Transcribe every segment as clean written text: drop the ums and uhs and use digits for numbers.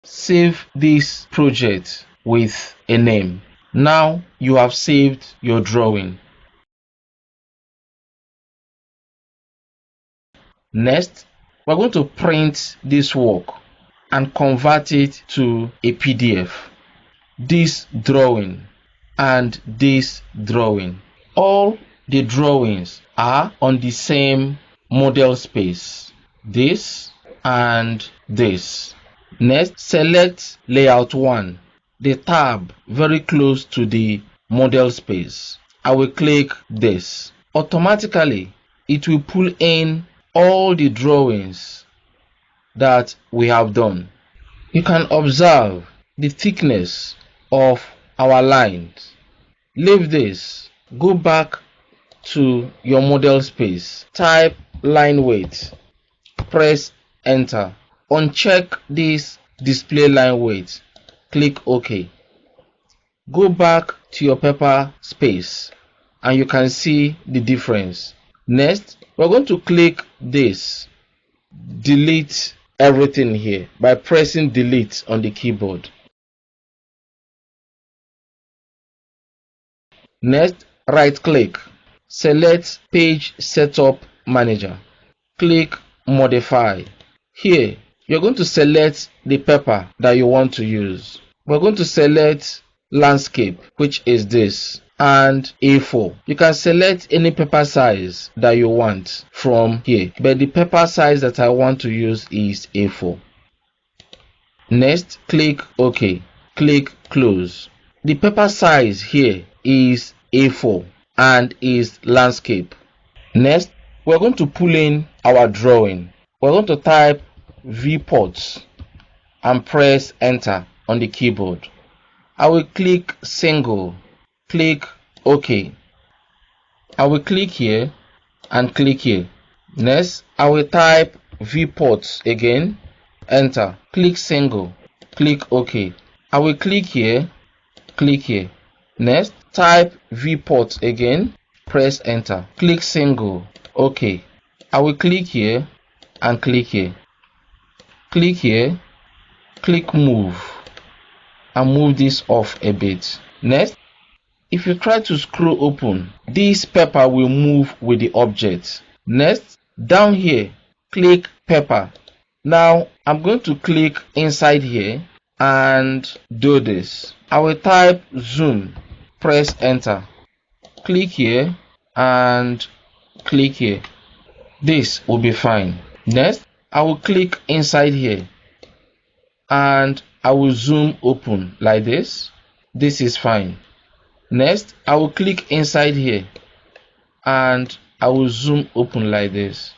save this project with a name. Now you have saved your drawing. Next, we're going to print this work and convert it to a PDF. This drawing and this drawing. All the drawings are on the same model space. This and this. Next, select Layout 1, the tab very close to the model space. I will click this. Automatically, it will pull in all the drawings that we have done. You can observe the thickness of our lines. Leave this. Go back to your model space. Type line weight. Press enter. Uncheck this display line weight. Click OK. Go back to your paper space and you can see the difference. Next, we're going to click this. Delete everything here by pressing delete on the keyboard. Next, right click. Select Page Setup Manager. Click Modify. Here, you're going to select the paper that you want to use. We're going to select Landscape, which is this, and A4. You can select any paper size that you want from here, but the paper size that I want to use is A4. Next, click OK. Click Close. The paper size here is A4 and is landscape. Next, we're going to pull in our drawing. We're going to type viewports and press enter on the keyboard. I will click single. Click OK. I will click here and click here. Next, I will type viewports again. Enter. Click single. Click OK. I will click here. Click here. Next, type viewport again. Press enter. Click single. OK. I will click here and click here. Click here. Click move. And move this off a bit. Next, if you try to scroll open, this paper will move with the object. Next, down here, click paper. Now, I'm going to click inside here and do this. I will type zoom. Press enter. Click here and click here. This will be fine. Next, I will click inside here and I will zoom open like this. This is fine. Next, I will click inside here and I will zoom open like this.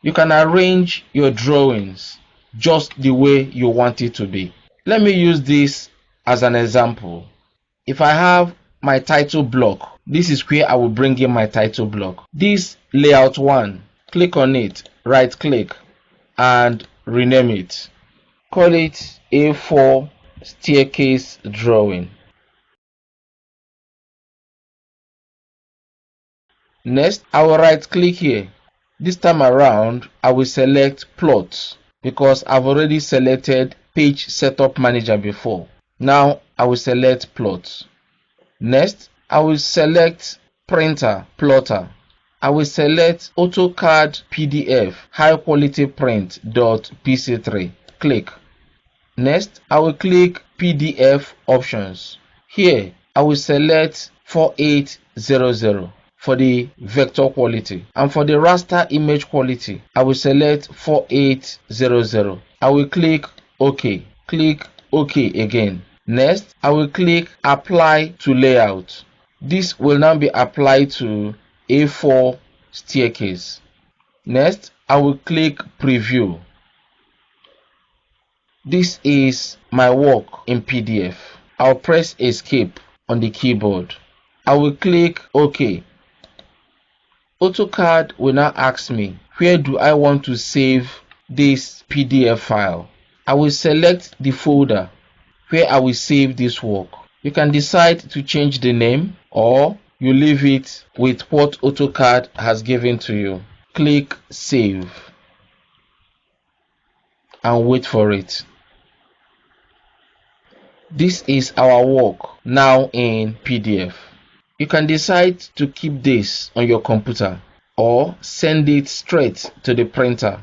You can arrange your drawings just the way you want it to be. Let me use this as an example. If I have my title block, this is where I will bring in my title block. This layout 1, click on it, right click and rename it. Call it A4 staircase drawing. Next, I will right click here. This time around, I will select plot because I've already selected Page Setup Manager before. Now, I will select plot. Next, I will select printer, plotter. I will select AutoCAD PDF high quality print.pc3. Click. Next, I will click PDF options. Here, I will select 4800 for the vector quality, and for the raster image quality, I will select 4800. I will click OK. Click OK again. Next, I will click Apply to Layout. This will now be applied to A4 staircase. Next, I will click Preview. This is my work in PDF. I'll press Escape on the keyboard. I will click OK. AutoCAD will now ask me, where do I want to save this PDF file? I will select the folder where I will save this work. You can decide to change the name or you leave it with what AutoCAD has given to you. Click Save and wait for it. This is our work now in PDF. You can decide to keep this on your computer or send it straight to the printer.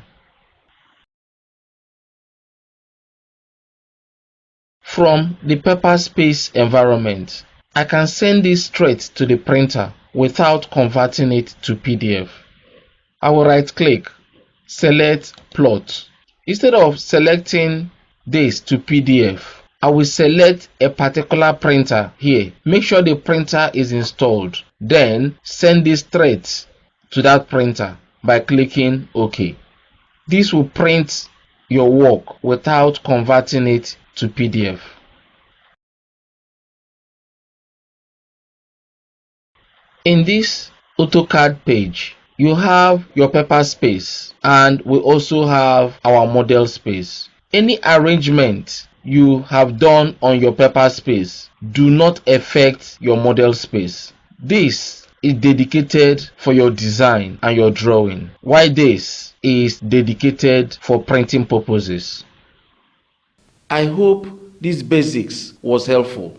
From the paper space environment, I can send this straight to the printer without converting it to PDF. I will right click, select plot. Instead of selecting this to PDF, I will select a particular printer here. Make sure the printer is installed. Then send it straight to that printer by clicking OK. This will print your work without converting it to PDF. In this AutoCAD page, you have your paper space and we also have our model space. Any arrangement you have done on your paper space do not affect your model space. This is dedicated for your design and your drawing, while this is dedicated for printing purposes. I hope these basics was helpful.